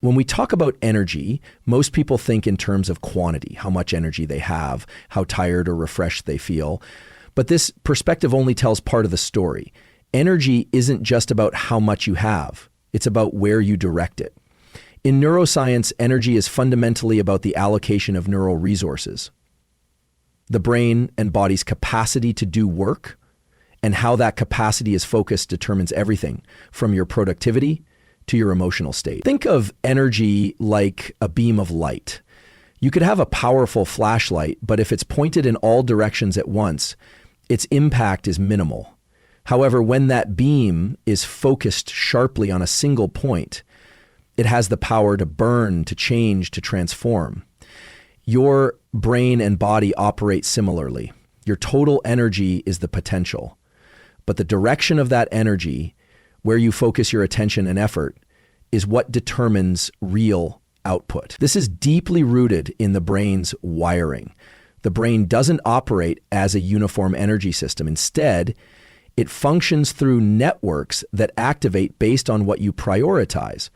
When we talk about energy, most people think in terms of quantity, how much energy they have, how tired or refreshed they feel. But this perspective only tells part of the story. Energy isn't just about how much you have, it's about where you direct it. In neuroscience, energy is fundamentally about the allocation of neural resources. The brain and body's capacity to do work, and how that capacity is focused determines everything from your productivity to your emotional state. Think of energy like a beam of light. You could have a powerful flashlight, but if it's pointed in all directions at once, its impact is minimal. However, when that beam is focused sharply on a single point, it has the power to burn, to change, to transform. Your brain and body operate similarly. Your total energy is the potential, but the direction of that energy, where you focus your attention and effort, is what determines real output. This is deeply rooted in the brain's wiring. The brain doesn't operate as a uniform energy system. Instead, it functions through networks that activate based on what you prioritize.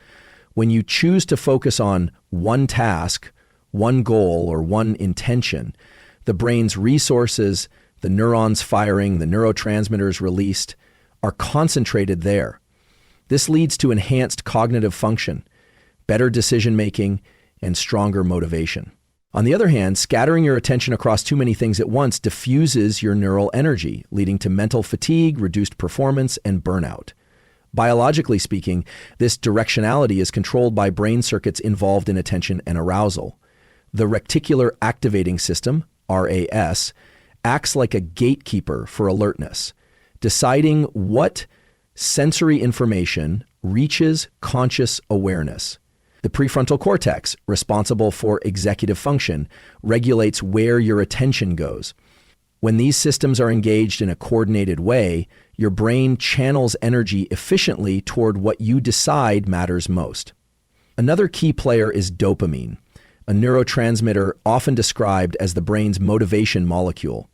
When you choose to focus on one task, one goal, or one intention, the brain's resources, the neurons firing, the neurotransmitters released, are concentrated there. This leads to enhanced cognitive function, better decision-making, and stronger motivation. On the other hand, scattering your attention across too many things at once diffuses your neural energy, leading to mental fatigue, reduced performance, and burnout. Biologically speaking, this directionality is controlled by brain circuits involved in attention and arousal. The reticular activating system, RAS, acts like a gatekeeper for alertness, deciding what sensory information reaches conscious awareness. The prefrontal cortex, responsible for executive function, regulates where your attention goes. When these systems are engaged in a coordinated way, your brain channels energy efficiently toward what you decide matters most. Another key player is dopamine, a neurotransmitter often described as the brain's motivation molecule.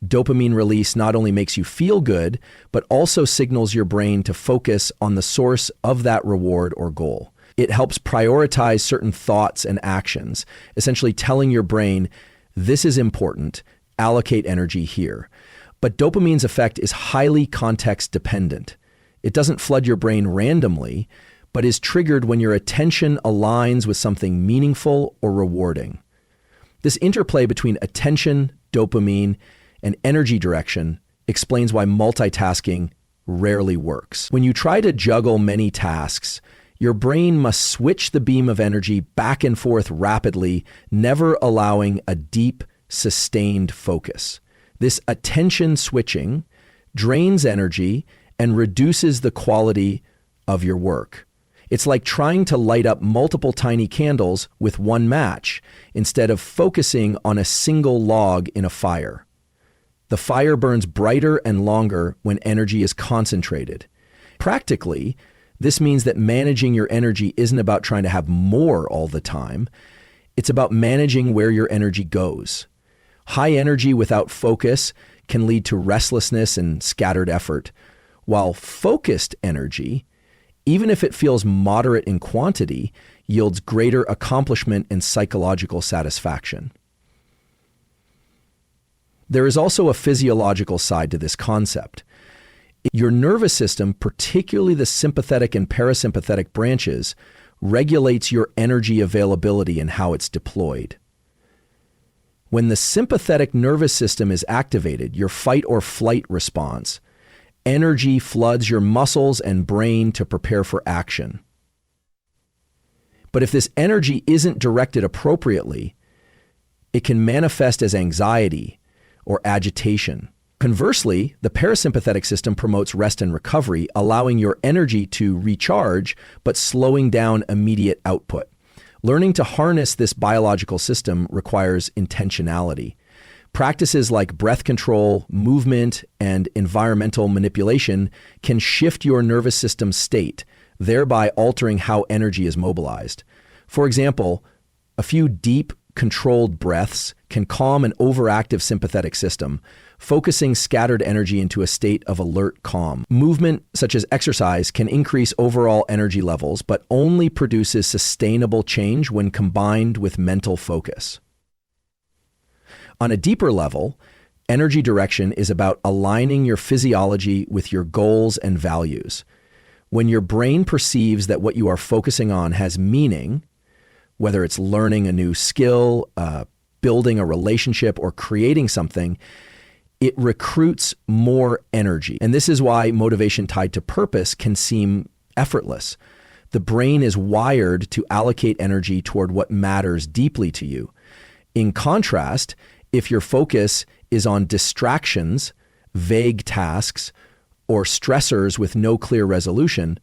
Dopamine release not only makes you feel good, but also signals your brain to focus on the source of that reward or goal. It helps prioritize certain thoughts and actions, essentially telling your brain, this is important, allocate energy here. But dopamine's effect is highly context dependent. It doesn't flood your brain randomly, but is triggered when your attention aligns with something meaningful or rewarding. This interplay between attention, dopamine, and energy direction explains why multitasking rarely works. When you try to juggle many tasks, your brain must switch the beam of energy back and forth rapidly, never allowing a deep, sustained focus. This attention switching drains energy and reduces the quality of your work. It's like trying to light up multiple tiny candles with one match instead of focusing on a single log in a fire. The fire burns brighter and longer when energy is concentrated. Practically, this means that managing your energy isn't about trying to have more all the time. It's about managing where your energy goes. High energy without focus can lead to restlessness and scattered effort, while focused energy, even if it feels moderate in quantity, yields greater accomplishment and psychological satisfaction. There is also a physiological side to this concept. Your nervous system, particularly the sympathetic and parasympathetic branches, regulates your energy availability and how it's deployed. When the sympathetic nervous system is activated, your fight or flight response, energy floods your muscles and brain to prepare for action. But if this energy isn't directed appropriately, it can manifest as anxiety or agitation. Conversely, the parasympathetic system promotes rest and recovery, allowing your energy to recharge, but slowing down immediate output. Learning to harness this biological system requires intentionality. Practices like breath control, movement, and environmental manipulation can shift your nervous system state, thereby altering how energy is mobilized. For example, a few deep, controlled breaths can calm an overactive sympathetic system, focusing scattered energy into a state of alert calm. Movement, such as exercise, can increase overall energy levels, but only produces sustainable change when combined with mental focus. On a deeper level, energy direction is about aligning your physiology with your goals and values. When your brain perceives that what you are focusing on has meaning, whether it's learning a new skill, building a relationship, or creating something, it recruits more energy. And this is why motivation tied to purpose can seem effortless. The brain is wired to allocate energy toward what matters deeply to you. In contrast, if your focus is on distractions, vague tasks, or stressors with no clear resolution,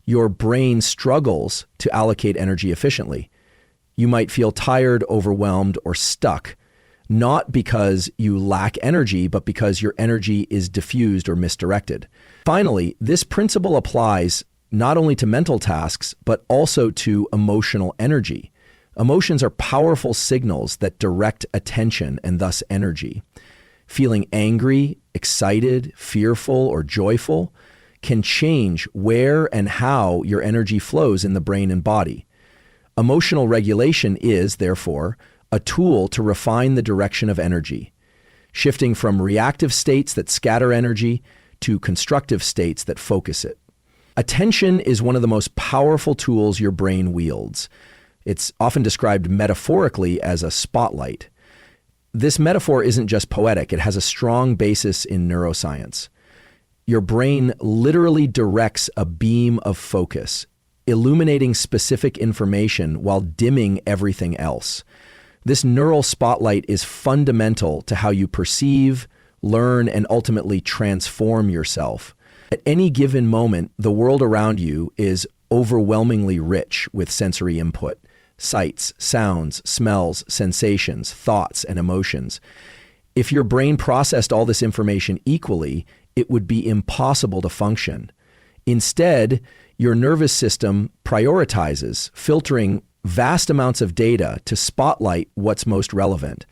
your brain struggles to allocate energy efficiently. You might feel tired, overwhelmed, or stuck, not because you lack energy, but because your energy is diffused or misdirected. Finally, this principle applies not only to mental tasks, but also to emotional energy. Emotions are powerful signals that direct attention and thus energy. Feeling angry, excited, fearful, or joyful can change where and how your energy flows in the brain and body. Emotional regulation is, therefore, a tool to refine the direction of energy, shifting from reactive states that scatter energy to constructive states that focus it. Attention is one of the most powerful tools your brain wields. It's often described metaphorically as a spotlight. This metaphor isn't just poetic, it has a strong basis in neuroscience. Your brain literally directs a beam of focus, illuminating specific information while dimming everything else. This neural spotlight is fundamental to how you perceive, learn, and ultimately transform yourself. At any given moment, the world around you is overwhelmingly rich with sensory input. Sights, sounds, smells, sensations, thoughts, and emotions. If your brain processed all this information equally, it would be impossible to function. Instead, your nervous system prioritizes, filtering vast amounts of data to spotlight what's most relevant.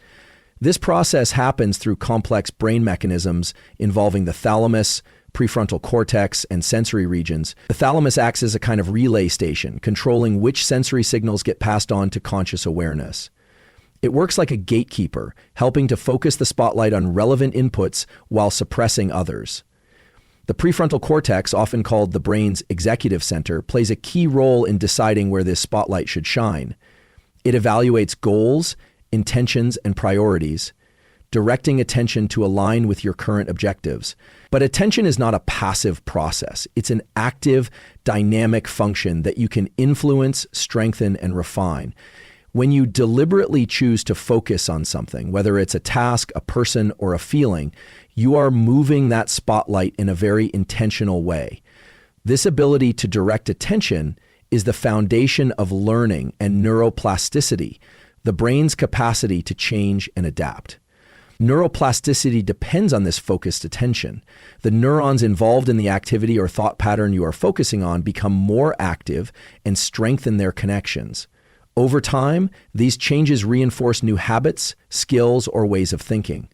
This process happens through complex brain mechanisms involving the thalamus, prefrontal cortex, and sensory regions. The thalamus acts as a kind of relay station, controlling which sensory signals get passed on to conscious awareness. It works like a gatekeeper, helping to focus the spotlight on relevant inputs while suppressing others. The prefrontal cortex, often called the brain's executive center, plays a key role in deciding where this spotlight should shine. It evaluates goals, intentions, and priorities, directing attention to align with your current objectives. But attention is not a passive process. It's an active, dynamic function that you can influence, strengthen, and refine. When you deliberately choose to focus on something, whether it's a task, a person, or a feeling, you are moving that spotlight in a very intentional way. This ability to direct attention is the foundation of learning and neuroplasticity, the brain's capacity to change and adapt. Neuroplasticity depends on this focused attention. The neurons involved in the activity or thought pattern you are focusing on become more active and strengthen their connections. Over time, these changes reinforce new habits, skills, or ways of thinking.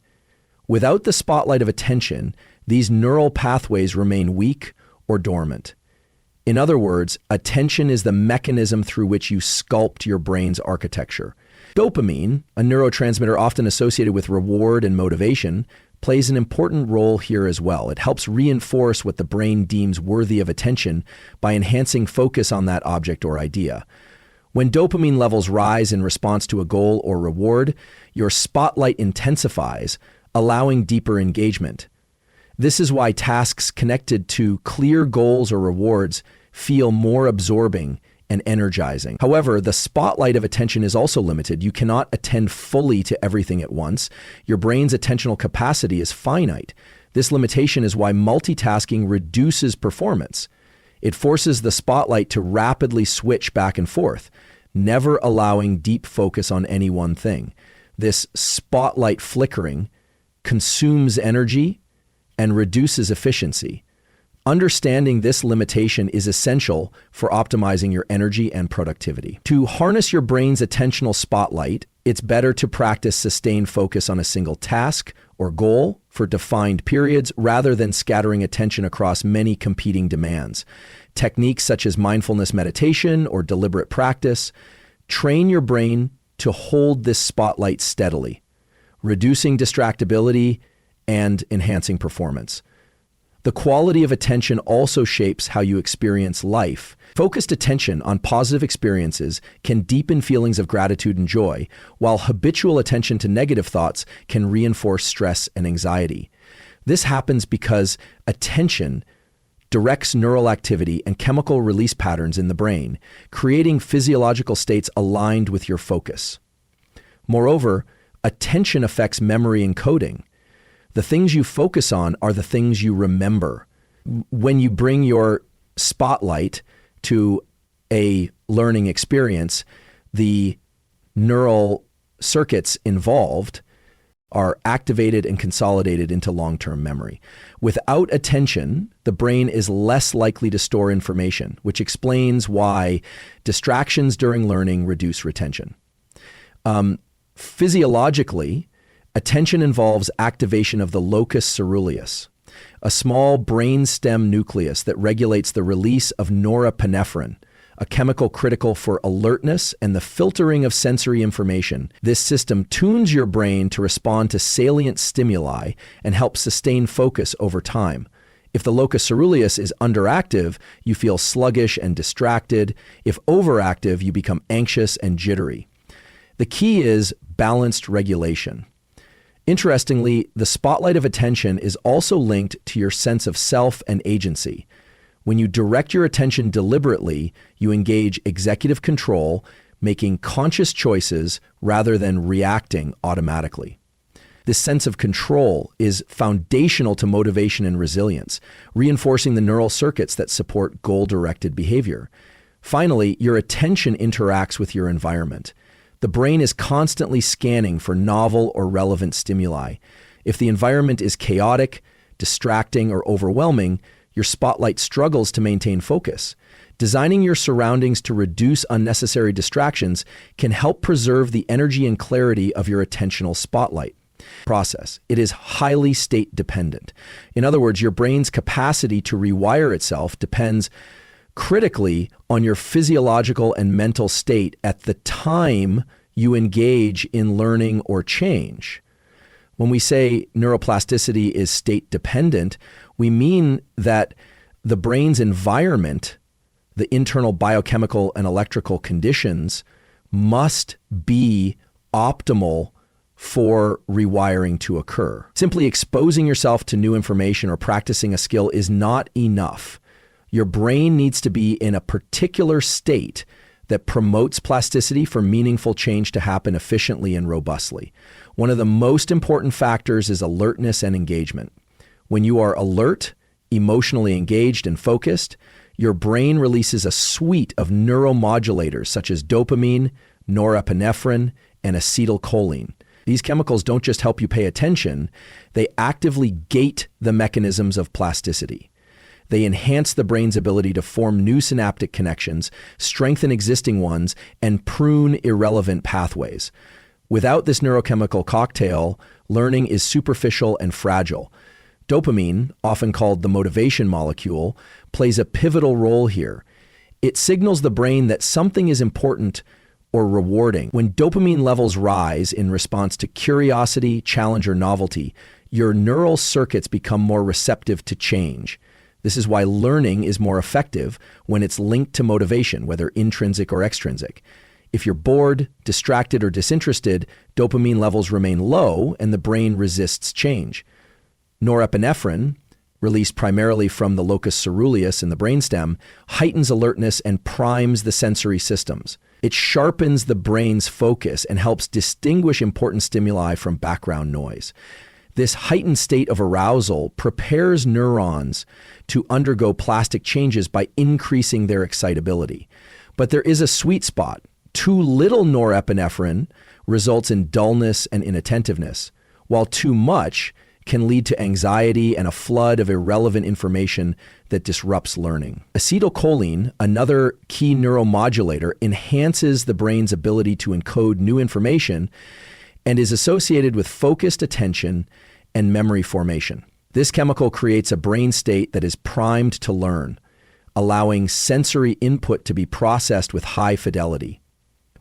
Without the spotlight of attention, these neural pathways remain weak or dormant. In other words, attention is the mechanism through which you sculpt your brain's architecture. Dopamine, a neurotransmitter often associated with reward and motivation, plays an important role here as well. It helps reinforce what the brain deems worthy of attention by enhancing focus on that object or idea. When dopamine levels rise in response to a goal or reward, your spotlight intensifies, allowing deeper engagement. This is why tasks connected to clear goals or rewards feel more absorbing and energizing. However, the spotlight of attention is also limited. You cannot attend fully to everything at once. Your brain's attentional capacity is finite. This limitation is why multitasking reduces performance. It forces the spotlight to rapidly switch back and forth, never allowing deep focus on any one thing. This spotlight flickering consumes energy and reduces efficiency, Understanding this limitation is essential for optimizing your energy and productivity. To harness your brain's attentional spotlight, it's better to practice sustained focus on a single task or goal for defined periods rather than scattering attention across many competing demands. Techniques such as mindfulness meditation or deliberate practice train your brain to hold this spotlight steadily, reducing distractibility and enhancing performance. The quality of attention also shapes how you experience life. Focused attention on positive experiences can deepen feelings of gratitude and joy, while habitual attention to negative thoughts can reinforce stress and anxiety. This happens because attention directs neural activity and chemical release patterns in the brain, creating physiological states aligned with your focus. Moreover, attention affects memory and coding. The things you focus on are the things you remember. When you bring your spotlight to a learning experience, the neural circuits involved are activated and consolidated into long-term memory. Without attention, the brain is less likely to store information, which explains why distractions during learning reduce retention. Physiologically, attention involves activation of the locus ceruleus, a small brainstem nucleus that regulates the release of norepinephrine, a chemical critical for alertness and the filtering of sensory information. This system tunes your brain to respond to salient stimuli and helps sustain focus over time. If the locus ceruleus is underactive, you feel sluggish and distracted. If overactive, you become anxious and jittery. The key is balanced regulation. Interestingly, the spotlight of attention is also linked to your sense of self and agency. When you direct your attention deliberately, you engage executive control, making conscious choices rather than reacting automatically. This sense of control is foundational to motivation and resilience, reinforcing the neural circuits that support goal-directed behavior. Finally, your attention interacts with your environment. The brain is constantly scanning for novel or relevant stimuli. If the environment is chaotic, distracting, or overwhelming, your spotlight struggles to maintain focus. Designing your surroundings to reduce unnecessary distractions can help preserve the energy and clarity of your attentional spotlight process. It is highly state dependent. In other words, your brain's capacity to rewire itself depends critically on your physiological and mental state at the time you engage in learning or change. When we say neuroplasticity is state dependent, we mean that the brain's environment, the internal biochemical and electrical conditions, must be optimal for rewiring to occur. Simply exposing yourself to new information or practicing a skill is not enough. Your brain needs to be in a particular state that promotes plasticity for meaningful change to happen efficiently and robustly. One of the most important factors is alertness and engagement. When you are alert, emotionally engaged, and focused, your brain releases a suite of neuromodulators such as dopamine, norepinephrine, and acetylcholine. These chemicals don't just help you pay attention, they actively gate the mechanisms of plasticity. They enhance the brain's ability to form new synaptic connections, strengthen existing ones, and prune irrelevant pathways. Without this neurochemical cocktail, learning is superficial and fragile. Dopamine, often called the motivation molecule, plays a pivotal role here. It signals the brain that something is important or rewarding. When dopamine levels rise in response to curiosity, challenge, or novelty, your neural circuits become more receptive to change. This is why learning is more effective when it's linked to motivation, whether intrinsic or extrinsic. If you're bored, distracted, or disinterested, dopamine levels remain low and the brain resists change. Norepinephrine, released primarily from the locus ceruleus in the brainstem, heightens alertness and primes the sensory systems. It sharpens the brain's focus and helps distinguish important stimuli from background noise. This heightened state of arousal prepares neurons to undergo plastic changes by increasing their excitability. But there is a sweet spot. Too little norepinephrine results in dullness and inattentiveness, while too much can lead to anxiety and a flood of irrelevant information that disrupts learning. Acetylcholine, another key neuromodulator, enhances the brain's ability to encode new information and is associated with focused attention and memory formation. This chemical creates a brain state that is primed to learn, allowing sensory input to be processed with high fidelity.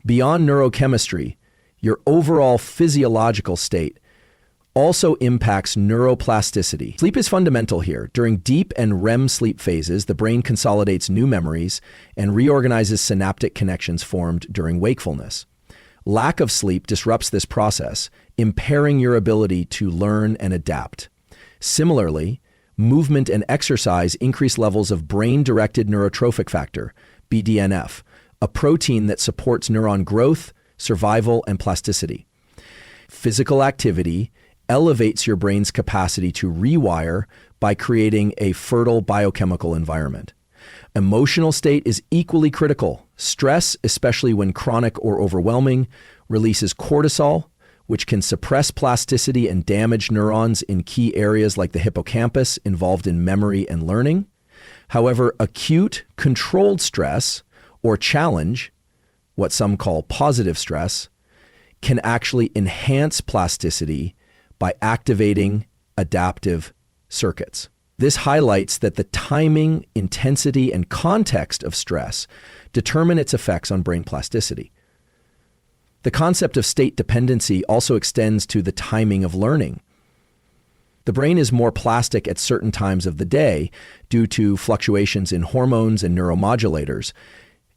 Beyond neurochemistry, your overall physiological state also impacts neuroplasticity. Sleep is fundamental here. During deep and REM sleep phases, the brain consolidates new memories and reorganizes synaptic connections formed during wakefulness. Lack of sleep disrupts this process, impairing your ability to learn and adapt. Similarly, movement and exercise increase levels of brain-directed neurotrophic factor, BDNF, a protein that supports neuron growth, survival, and plasticity. Physical activity elevates your brain's capacity to rewire by creating a fertile biochemical environment. Emotional state is equally critical. Stress, especially when chronic or overwhelming, releases cortisol, which can suppress plasticity and damage neurons in key areas like the hippocampus involved in memory and learning. However, acute, controlled stress or challenge, what some call positive stress, can actually enhance plasticity by activating adaptive circuits. This highlights that the timing, intensity, and context of stress determine its effects on brain plasticity. The concept of state dependency also extends to the timing of learning. The brain is more plastic at certain times of the day due to fluctuations in hormones and neuromodulators.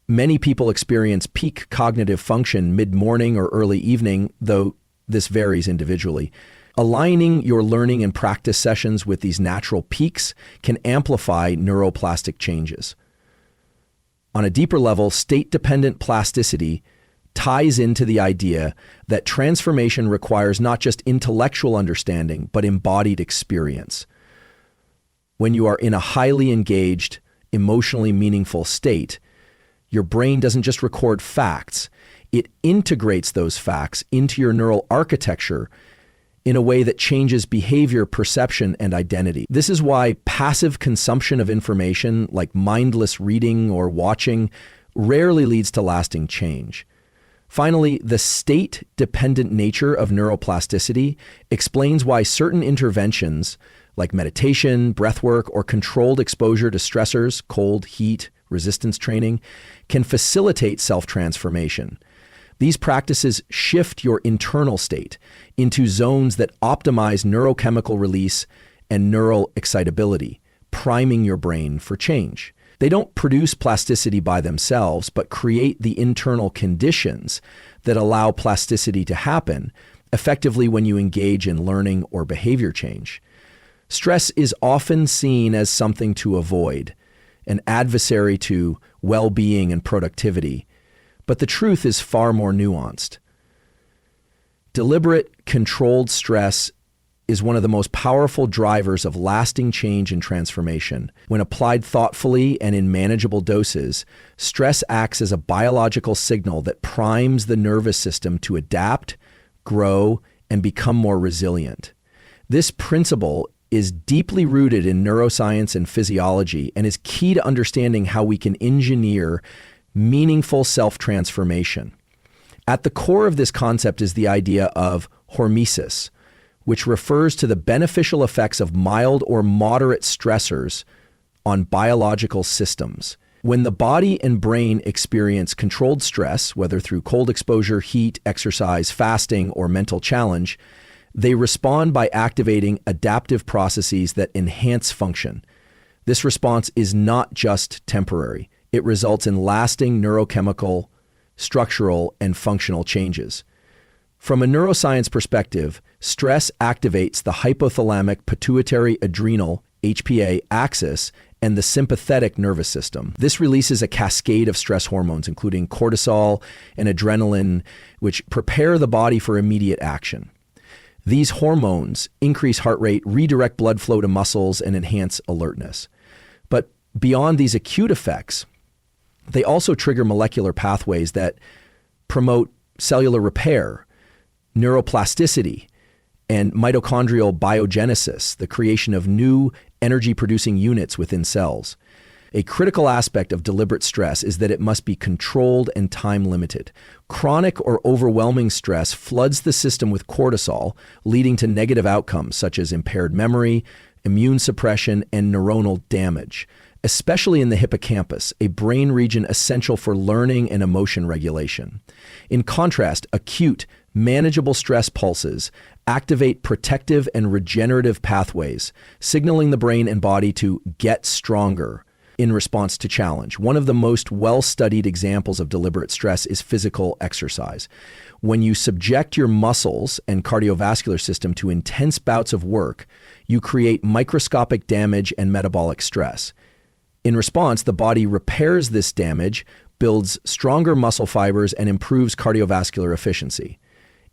Many people experience peak cognitive function mid-morning or early evening, though this varies individually. Aligning your learning and practice sessions with these natural peaks can amplify neuroplastic changes. On a deeper level, state-dependent plasticity ties into the idea that transformation requires not just intellectual understanding, but embodied experience. When you are in a highly engaged, emotionally meaningful state, your brain doesn't just record facts, it integrates those facts into your neural architecture in a way that changes behavior, perception, and identity. This is why passive consumption of information, like mindless reading or watching, rarely leads to lasting change. Finally, the state-dependent nature of neuroplasticity explains why certain interventions, like meditation, breathwork, or controlled exposure to stressors, cold, heat, resistance training, can facilitate self-transformation. These practices shift your internal state into zones that optimize neurochemical release and neural excitability, priming your brain for change. They don't produce plasticity by themselves, but create the internal conditions that allow plasticity to happen effectively when you engage in learning or behavior change. Stress is often seen as something to avoid, an adversary to well-being and productivity. But the truth is far more nuanced. Deliberate, controlled stress is one of the most powerful drivers of lasting change and transformation. When applied thoughtfully and in manageable doses, stress acts as a biological signal that primes the nervous system to adapt, grow, and become more resilient. This principle is deeply rooted in neuroscience and physiology and is key to understanding how we can engineer meaningful self-transformation. At the core of this concept is the idea of hormesis, which refers to the beneficial effects of mild or moderate stressors on biological systems. When the body and brain experience controlled stress, whether through cold exposure, heat, exercise, fasting, or mental challenge, they respond by activating adaptive processes that enhance function. This response is not just temporary. It results in lasting neurochemical, structural, and functional changes. From a neuroscience perspective, stress activates the hypothalamic pituitary adrenal HPA axis and the sympathetic nervous system. This releases a cascade of stress hormones, including cortisol and adrenaline, which prepare the body for immediate action. These hormones increase heart rate, redirect blood flow to muscles, and enhance alertness. But beyond these acute effects, they also trigger molecular pathways that promote cellular repair, neuroplasticity, and mitochondrial biogenesis, the creation of new energy-producing units within cells. A critical aspect of deliberate stress is that it must be controlled and time-limited. Chronic or overwhelming stress floods the system with cortisol, leading to negative outcomes such as impaired memory, immune suppression, and neuronal damage, especially in the hippocampus, a brain region essential for learning and emotion regulation. In contrast, acute, manageable stress pulses activate protective and regenerative pathways, signaling the brain and body to get stronger in response to challenge. One of the most well-studied examples of deliberate stress is physical exercise. When you subject your muscles and cardiovascular system to intense bouts of work, you create microscopic damage and metabolic stress. In response, the body repairs this damage, builds stronger muscle fibers, and improves cardiovascular efficiency.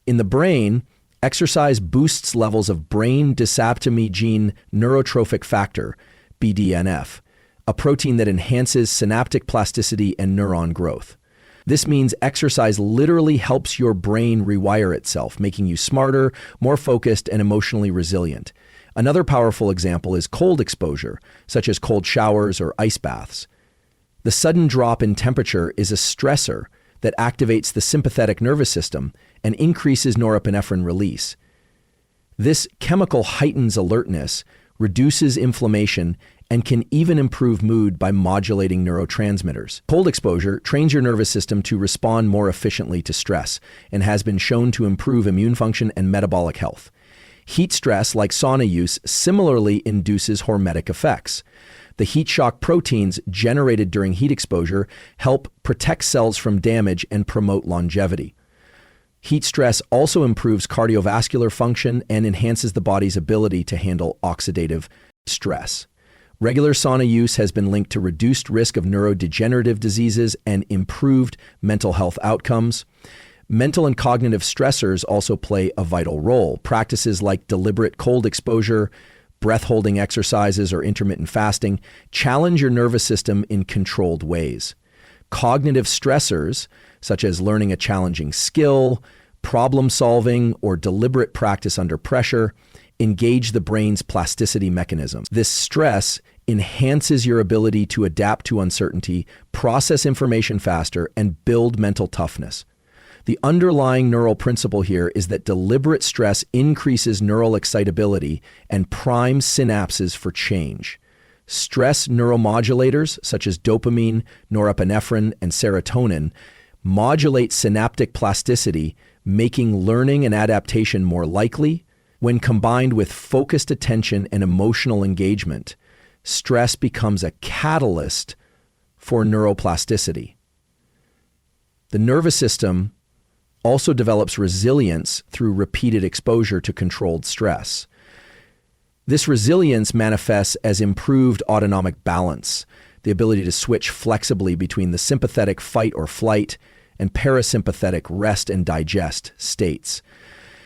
In the brain, exercise boosts levels of brain dysaptomy gene neurotrophic factor, BDNF, a protein that enhances synaptic plasticity and neuron growth. This means exercise literally helps your brain rewire itself, making you smarter, more focused, and emotionally resilient. Another powerful example is cold exposure, such as cold showers or ice baths. The sudden drop in temperature is a stressor that activates the sympathetic nervous system and increases norepinephrine release. This chemical heightens alertness, reduces inflammation, and can even improve mood by modulating neurotransmitters. Cold exposure trains your nervous system to respond more efficiently to stress and has been shown to improve immune function and metabolic health. Heat stress, like sauna use, similarly induces hormetic effects. The heat shock proteins generated during heat exposure help protect cells from damage and promote longevity. Heat stress also improves cardiovascular function and enhances the body's ability to handle oxidative stress. Regular sauna use has been linked to reduced risk of neurodegenerative diseases and improved mental health outcomes. Mental and cognitive stressors also play a vital role. Practices like deliberate cold exposure, breath-holding exercises, or intermittent fasting challenge your nervous system in controlled ways. Cognitive stressors, such as learning a challenging skill, problem solving, or deliberate practice under pressure, engage the brain's plasticity mechanisms. This stress enhances your ability to adapt to uncertainty, process information faster, and build mental toughness. The underlying neural principle here is that deliberate stress increases neural excitability and primes synapses for change. Stress neuromodulators, such as dopamine, norepinephrine, and serotonin, modulate synaptic plasticity, making learning and adaptation more likely. When combined with focused attention and emotional engagement, stress becomes a catalyst for neuroplasticity. The nervous system also develops resilience through repeated exposure to controlled stress. This resilience manifests as improved autonomic balance, the ability to switch flexibly between the sympathetic fight or flight and parasympathetic rest and digest states.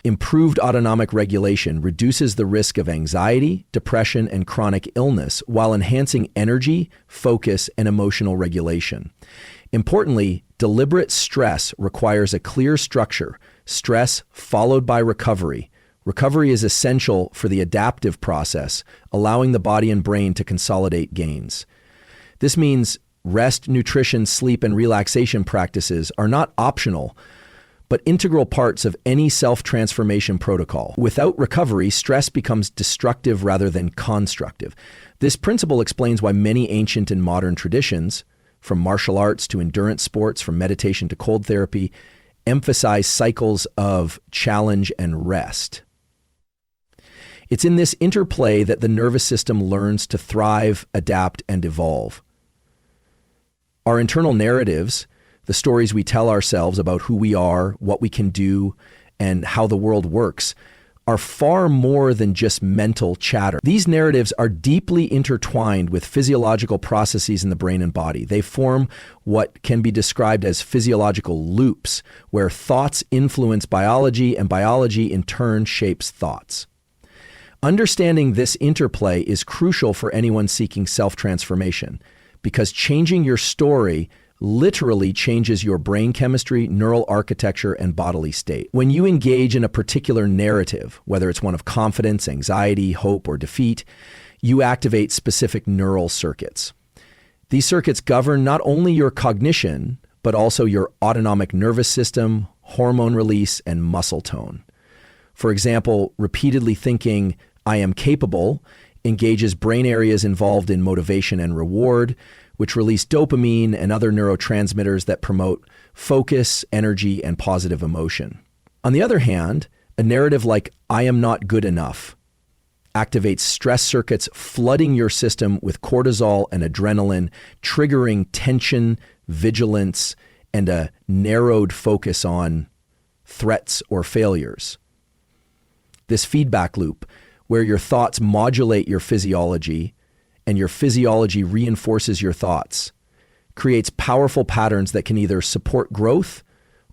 Improved autonomic regulation reduces the risk of anxiety, depression, and chronic illness while enhancing energy, focus, and emotional regulation. Importantly, deliberate stress requires a clear structure, stress followed by recovery. Recovery is essential for the adaptive process, allowing the body and brain to consolidate gains. This means rest, nutrition, sleep, and relaxation practices are not optional, but integral parts of any self-transformation protocol. Without recovery, stress becomes destructive rather than constructive. This principle explains why many ancient and modern traditions, from martial arts to endurance sports, from meditation to cold therapy, emphasize cycles of challenge and rest. It's in this interplay that the nervous system learns to thrive, adapt, and evolve. Our internal narratives, the stories we tell ourselves about who we are, what we can do, and how the world works, are far more than just mental chatter. These narratives are deeply intertwined with physiological processes in the brain and body. They form what can be described as physiological loops, where thoughts influence biology and biology in turn shapes thoughts. Understanding this interplay is crucial for anyone seeking self-transformation, because changing your story literally changes your brain chemistry, neural architecture, and bodily state. When you engage in a particular narrative, whether it's one of confidence, anxiety, hope, or defeat, you activate specific neural circuits. These circuits govern not only your cognition, but also your autonomic nervous system, hormone release, and muscle tone. For example, repeatedly thinking, "I am capable," engages brain areas involved in motivation and reward, which release dopamine and other neurotransmitters that promote focus, energy, and positive emotion. On the other hand, a narrative like "I am not good enough" activates stress circuits, flooding your system with cortisol and adrenaline, triggering tension, vigilance, and a narrowed focus on threats or failures. This feedback loop, where your thoughts modulate your physiology and your physiology reinforces your thoughts, creates powerful patterns that can either support growth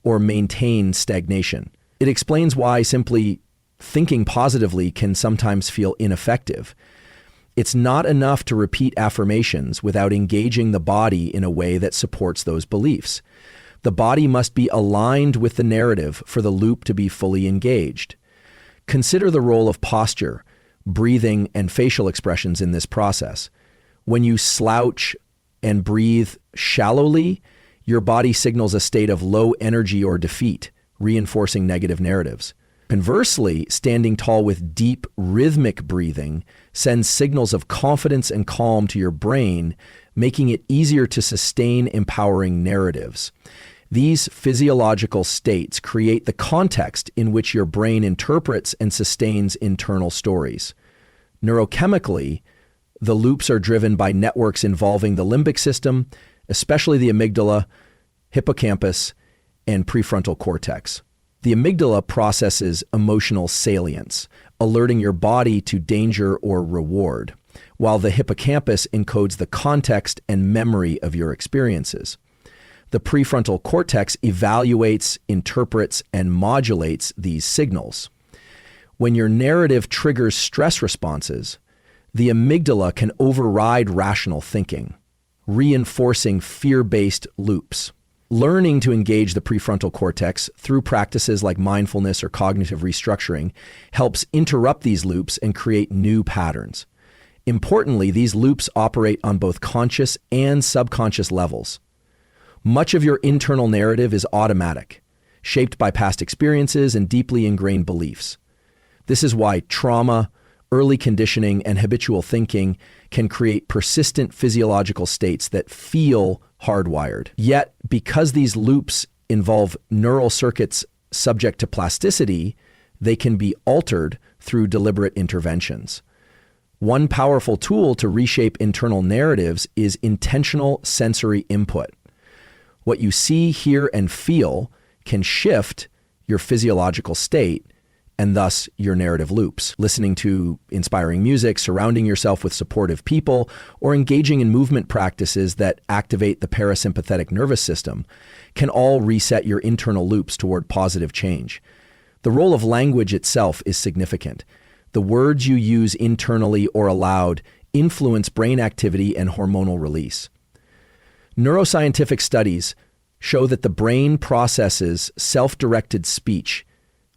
or maintain stagnation. It explains why simply thinking positively can sometimes feel ineffective. It's not enough to repeat affirmations without engaging the body in a way that supports those beliefs. The body must be aligned with the narrative for the loop to be fully engaged. Consider the role of posture, breathing, and facial expressions in this process. When you slouch and breathe shallowly, your body signals a state of low energy or defeat, reinforcing negative narratives. Conversely, standing tall with deep, rhythmic breathing sends signals of confidence and calm to your brain, making it easier to sustain empowering narratives. These physiological states create the context in which your brain interprets and sustains internal stories. Neurochemically, the loops are driven by networks involving the limbic system, especially the amygdala, hippocampus, and prefrontal cortex. The amygdala processes emotional salience, alerting your body to danger or reward, while the hippocampus encodes the context and memory of your experiences. The prefrontal cortex evaluates, interprets, and modulates these signals. When your narrative triggers stress responses, the amygdala can override rational thinking, reinforcing fear-based loops. Learning to engage the prefrontal cortex through practices like mindfulness or cognitive restructuring helps interrupt these loops and create new patterns. Importantly, these loops operate on both conscious and subconscious levels. Much of your internal narrative is automatic, shaped by past experiences and deeply ingrained beliefs. This is why trauma, early conditioning, and habitual thinking can create persistent physiological states that feel hardwired. Yet, because these loops involve neural circuits subject to plasticity, they can be altered through deliberate interventions. One powerful tool to reshape internal narratives is intentional sensory input. What you see, hear, and feel can shift your physiological state and thus your narrative loops. Listening to inspiring music, surrounding yourself with supportive people, or engaging in movement practices that activate the parasympathetic nervous system can all reset your internal loops toward positive change. The role of language itself is significant. The words you use internally or aloud influence brain activity and hormonal release. Neuroscientific studies show that the brain processes self-directed speech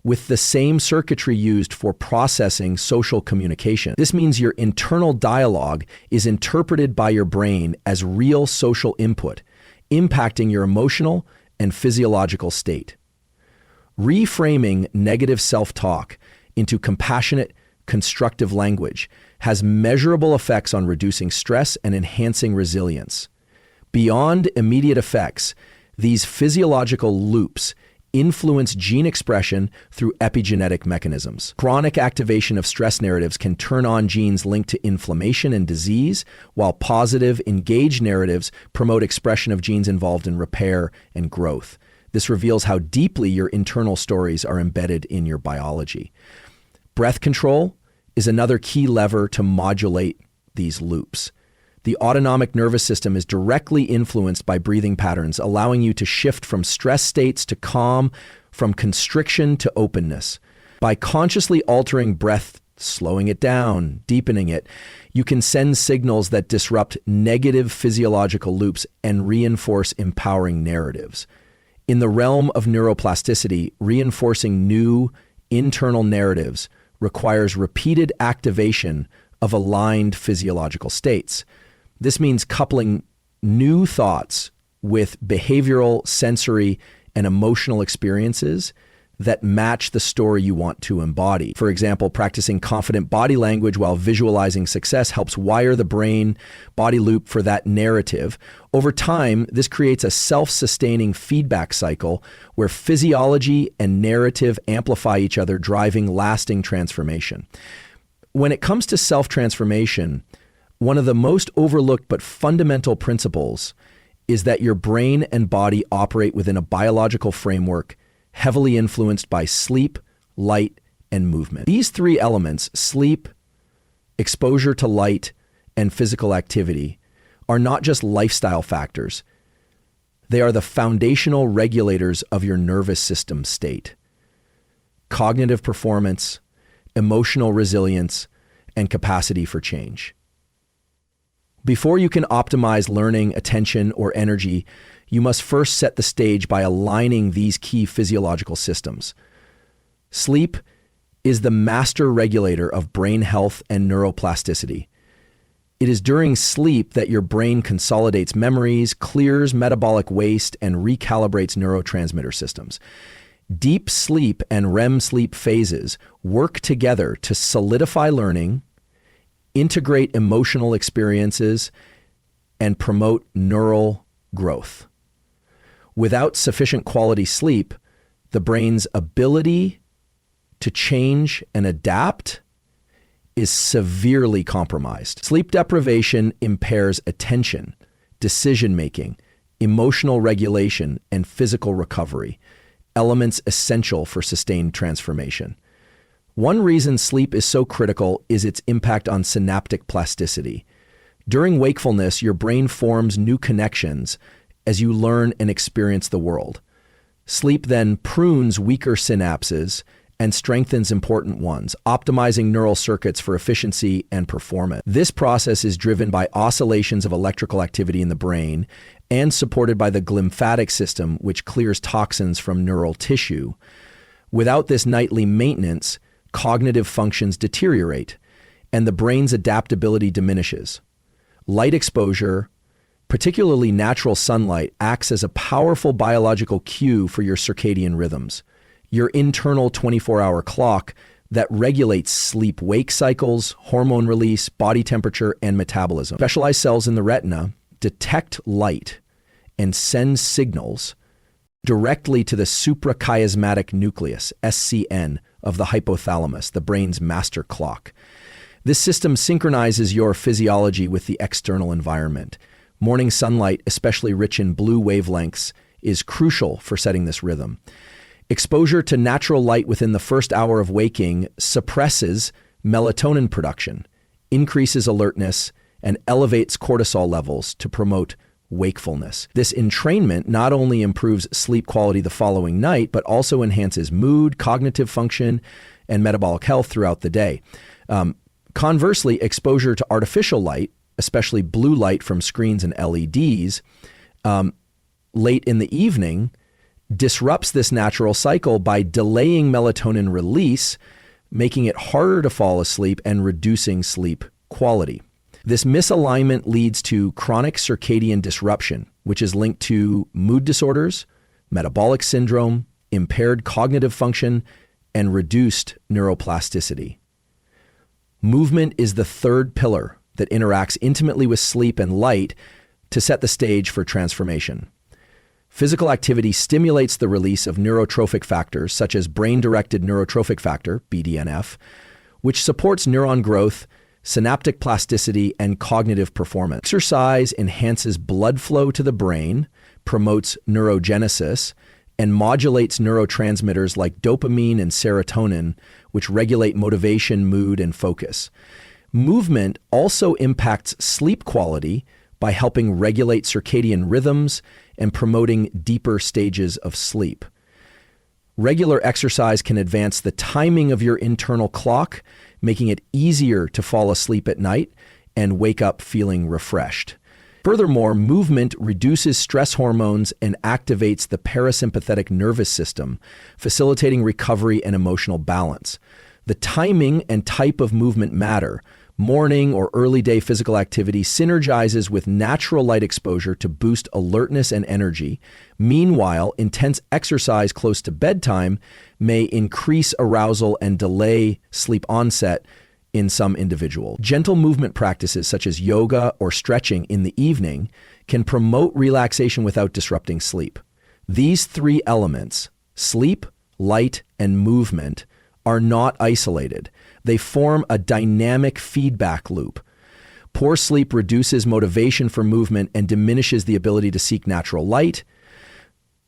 with the same circuitry used for processing social communication. This means your internal dialogue is interpreted by your brain as real social input, impacting your emotional and physiological state. Reframing negative self-talk into compassionate, constructive language has measurable effects on reducing stress and enhancing resilience. Beyond immediate effects, these physiological loops influence gene expression through epigenetic mechanisms. Chronic activation of stress narratives can turn on genes linked to inflammation and disease, while positive, engaged narratives promote expression of genes involved in repair and growth. This reveals how deeply your internal stories are embedded in your biology. Breath control is another key lever to modulate these loops. The autonomic nervous system is directly influenced by breathing patterns, allowing you to shift from stress states to calm, from constriction to openness. By consciously altering breath slowing it down, deepening it, you can send signals that disrupt negative physiological loops and reinforce empowering narratives. In the realm of neuroplasticity, reinforcing new internal narratives requires repeated activation of aligned physiological states. This means coupling new thoughts with behavioral, sensory, and emotional experiences that match the story you want to embody. For example, practicing confident body language while visualizing success helps wire the brain-body loop for that narrative. Over time, this creates a self-sustaining feedback cycle where physiology and narrative amplify each other, driving lasting transformation. When it comes to self-transformation, one of the most overlooked but fundamental principles is that your brain and body operate within a biological framework heavily influenced by sleep, light, and movement. These three elements, sleep, exposure to light, and physical activity, are not just lifestyle factors. They are the foundational regulators of your nervous system state. Cognitive performance, emotional resilience, and capacity for change. Before you can optimize learning, attention, or energy, you must first set the stage by aligning these key physiological systems. Sleep is the master regulator of brain health and neuroplasticity. It is during sleep that your brain consolidates memories, clears metabolic waste, and recalibrates neurotransmitter systems. Deep sleep and REM sleep phases work together to solidify learning, integrate emotional experiences, and promote neural growth. Without sufficient quality sleep, the brain's ability to change and adapt is severely compromised. Sleep deprivation impairs attention, decision-making, emotional regulation, and physical recovery, elements essential for sustained transformation. One reason sleep is so critical is its impact on synaptic plasticity. During wakefulness, your brain forms new connections as you learn and experience the world. Sleep then prunes weaker synapses and strengthens important ones, optimizing neural circuits for efficiency and performance. This process is driven by oscillations of electrical activity in the brain and supported by the glymphatic system, which clears toxins from neural tissue. Without this nightly maintenance, cognitive functions deteriorate and the brain's adaptability diminishes. Light exposure, particularly natural sunlight, acts as a powerful biological cue for your circadian rhythms, your internal 24-hour clock that regulates sleep-wake cycles, hormone release, body temperature, and metabolism. Specialized cells in the retina detect light and send signals directly to the suprachiasmatic nucleus, SCN, of the hypothalamus, the brain's master clock. This system synchronizes your physiology with the external environment. Morning sunlight, especially rich in blue wavelengths, is crucial for setting this rhythm. Exposure to natural light within the first hour of waking suppresses melatonin production, increases alertness, and elevates cortisol levels to promote wakefulness. This entrainment not only improves sleep quality the following night, but also enhances mood, cognitive function, and metabolic health throughout the day. Conversely, exposure to artificial light, especially blue light from screens and LEDs, late in the evening, disrupts this natural cycle by delaying melatonin release, making it harder to fall asleep and reducing sleep quality. This misalignment leads to chronic circadian disruption, which is linked to mood disorders, metabolic syndrome, impaired cognitive function, and reduced neuroplasticity. Movement is the third pillar that interacts intimately with sleep and light to set the stage for transformation. Physical activity stimulates the release of neurotrophic factors such as brain-directed neurotrophic factor, BDNF, which supports neuron growth, synaptic plasticity, and cognitive performance. Exercise enhances blood flow to the brain, promotes neurogenesis, and modulates neurotransmitters like dopamine and serotonin, which regulate motivation, mood, and focus. Movement also impacts sleep quality by helping regulate circadian rhythms and promoting deeper stages of sleep. Regular exercise can advance the timing of your internal clock, making it easier to fall asleep at night and wake up feeling refreshed. Furthermore, movement reduces stress hormones and activates the parasympathetic nervous system, facilitating recovery and emotional balance. The timing and type of movement matter. Morning or early day physical activity synergizes with natural light exposure to boost alertness and energy. Meanwhile, intense exercise close to bedtime may increase arousal and delay sleep onset in some individuals. Gentle movement practices such as yoga or stretching in the evening can promote relaxation without disrupting sleep. These three elements, sleep, light, and movement, are not isolated. They form a dynamic feedback loop. Poor sleep reduces motivation for movement and diminishes the ability to seek natural light.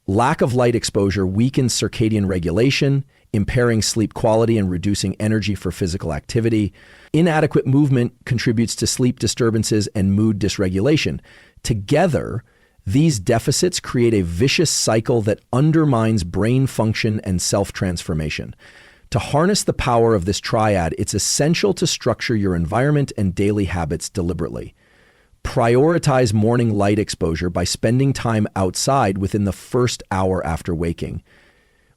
Lack of light exposure weakens circadian regulation, impairing sleep quality and reducing energy for physical activity. Inadequate movement contributes to sleep disturbances and mood dysregulation. Together, these deficits create a vicious cycle that undermines brain function and self-transformation. To harness the power of this triad, it's essential to structure your environment and daily habits deliberately. Prioritize morning light exposure by spending time outside within the first hour after waking.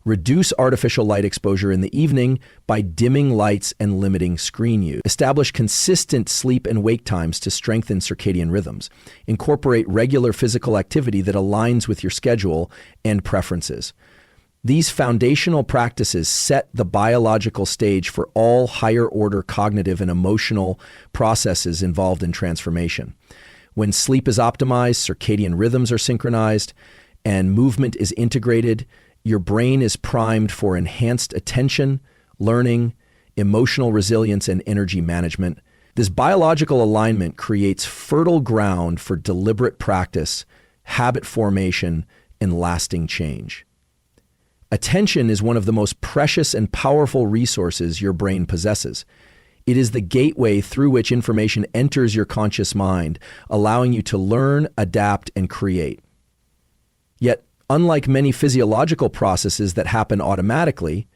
Reduce artificial light exposure in the evening by dimming lights and limiting screen use. Establish consistent sleep and wake times to strengthen circadian rhythms. Incorporate regular physical activity that aligns with your schedule and preferences. These foundational practices set the biological stage for all higher-order cognitive and emotional processes involved in transformation. When sleep is optimized, circadian rhythms are synchronized, and movement is integrated, your brain is primed for enhanced attention, learning, emotional resilience, and energy management. This biological alignment creates fertile ground for deliberate practice, habit formation, and lasting change. Attention is one of the most precious and powerful resources your brain possesses. It is the gateway through which information enters your conscious mind, allowing you to learn, adapt, and create. Yet, unlike many physiological processes that happen automatically,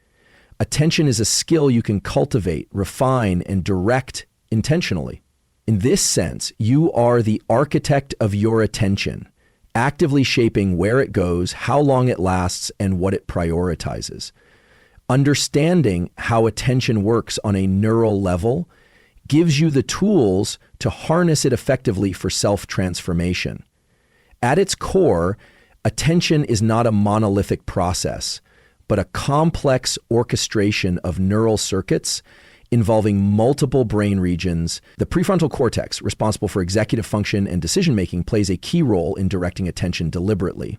attention is a skill you can cultivate, refine, and direct intentionally. In this sense, you are the architect of your attention, actively shaping where it goes, how long it lasts, and what it prioritizes. Understanding how attention works on a neural level gives you the tools to harness it effectively for self-transformation. At its core, attention is not a monolithic process, but a complex orchestration of neural circuits involving multiple brain regions. The prefrontal cortex, responsible for executive function and decision-making, plays a key role in directing attention deliberately.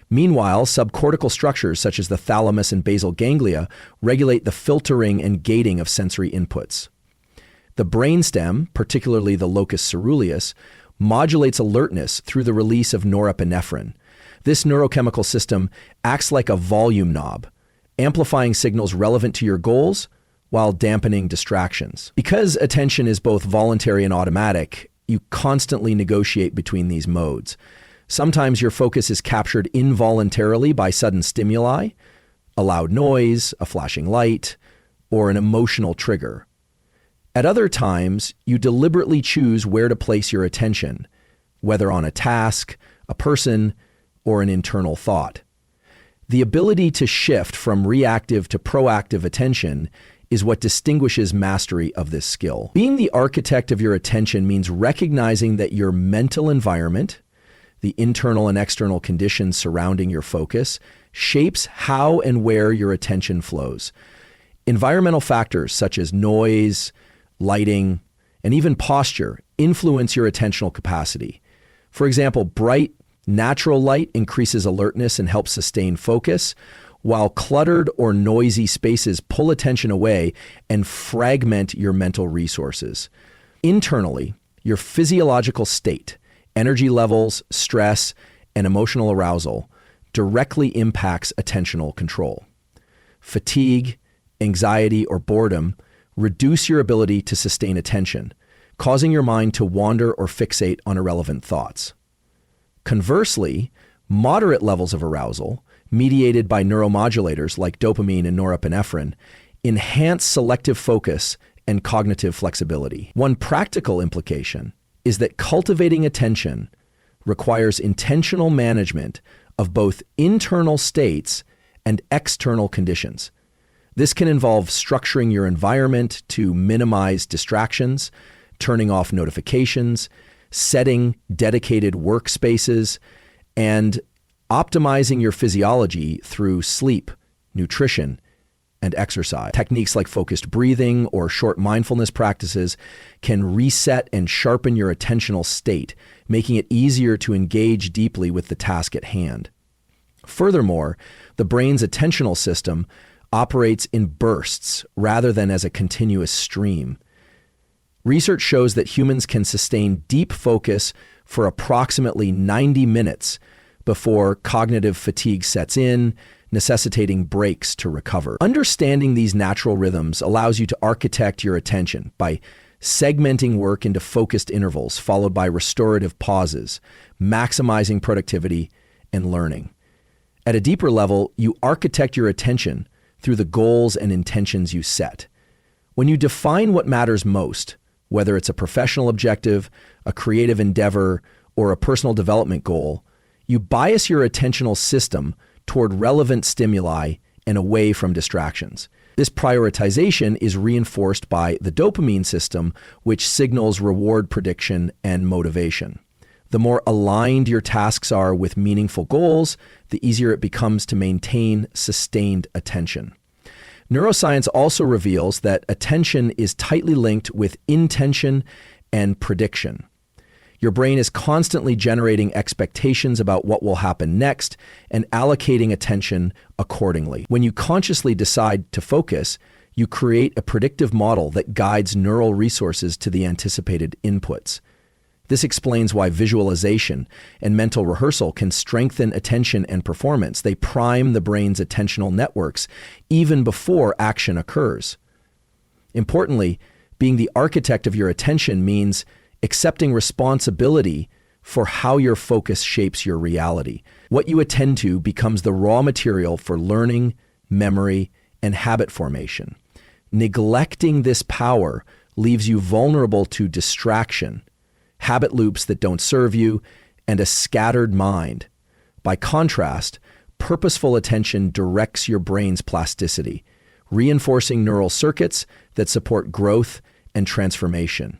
Meanwhile, subcortical structures such as the thalamus and basal ganglia regulate the filtering and gating of sensory inputs. The brainstem, particularly the locus ceruleus, modulates alertness through the release of norepinephrine. This neurochemical system acts like a volume knob, amplifying signals relevant to your goals while dampening distractions. Because attention is both voluntary and automatic, you constantly negotiate between these modes. Sometimes your focus is captured involuntarily by sudden stimuli, a loud noise, a flashing light, or an emotional trigger. At other times, you deliberately choose where to place your attention, whether on a task, a person, or an internal thought. The ability to shift from reactive to proactive attention is what distinguishes mastery of this skill. Being the architect of your attention means recognizing that your mental environment, the internal and external conditions surrounding your focus, shapes how and where your attention flows. Environmental factors such as noise, lighting, and even posture influence your attentional capacity. For example, bright, natural light increases alertness and helps sustain focus, while cluttered or noisy spaces pull attention away and fragment your mental resources. Internally, your physiological state, energy levels, stress, and emotional arousal directly impacts attentional control. Fatigue, anxiety, or boredom reduce your ability to sustain attention, causing your mind to wander or fixate on irrelevant thoughts. Conversely, moderate levels of arousal mediated by neuromodulators like dopamine and norepinephrine, enhance selective focus and cognitive flexibility. One practical implication is that cultivating attention requires intentional management of both internal states and external conditions. This can involve structuring your environment to minimize distractions, turning off notifications, setting dedicated workspaces, and optimizing your physiology through sleep, nutrition, and exercise. Techniques like focused breathing or short mindfulness practices can reset and sharpen your attentional state, making it easier to engage deeply with the task at hand. Furthermore, the brain's attentional system operates in bursts rather than as a continuous stream. Research shows that humans can sustain deep focus for approximately 90 minutes before cognitive fatigue sets in, necessitating breaks to recover. Understanding these natural rhythms allows you to architect your attention by segmenting work into focused intervals, followed by restorative pauses, maximizing productivity and learning. At a deeper level, you architect your attention through the goals and intentions you set. When you define what matters most, whether it's a professional objective, a creative endeavor, or a personal development goal, you bias your attentional system toward relevant stimuli and away from distractions. This prioritization is reinforced by the dopamine system, which signals reward prediction and motivation. The more aligned your tasks are with meaningful goals, the easier it becomes to maintain sustained attention. Neuroscience also reveals that attention is tightly linked with intention and prediction. Your brain is constantly generating expectations about what will happen next and allocating attention accordingly. When you consciously decide to focus, you create a predictive model that guides neural resources to the anticipated inputs. This explains why visualization and mental rehearsal can strengthen attention and performance. They prime the brain's attentional networks even before action occurs. Importantly, being the architect of your attention means accepting responsibility for how your focus shapes your reality. What you attend to becomes the raw material for learning, memory, and habit formation. Neglecting this power leaves you vulnerable to distraction, habit loops that don't serve you, and a scattered mind. By contrast, purposeful attention directs your brain's plasticity, reinforcing neural circuits that support growth and transformation.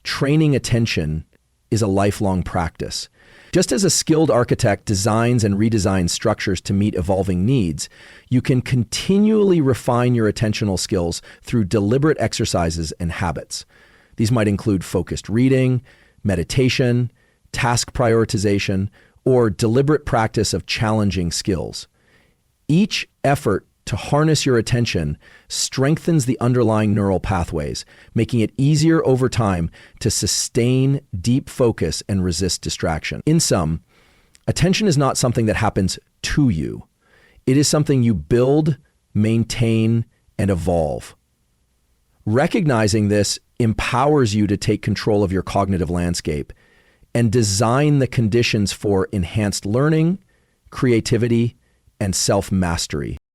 Training attention is a lifelong practice. Just as a skilled architect designs and redesigns structures to meet evolving needs, you can continually refine your attentional skills through deliberate exercises and habits. These might include focused reading, meditation, task prioritization, or deliberate practice of challenging skills. Each effort to harness your attention strengthens the underlying neural pathways, making it easier over time to sustain deep focus and resist distraction. In sum, attention is not something that happens to you. It is something you build, maintain, and evolve. Recognizing this empowers you to take control of your cognitive landscape and design the conditions for enhanced learning, creativity, and self-mastery.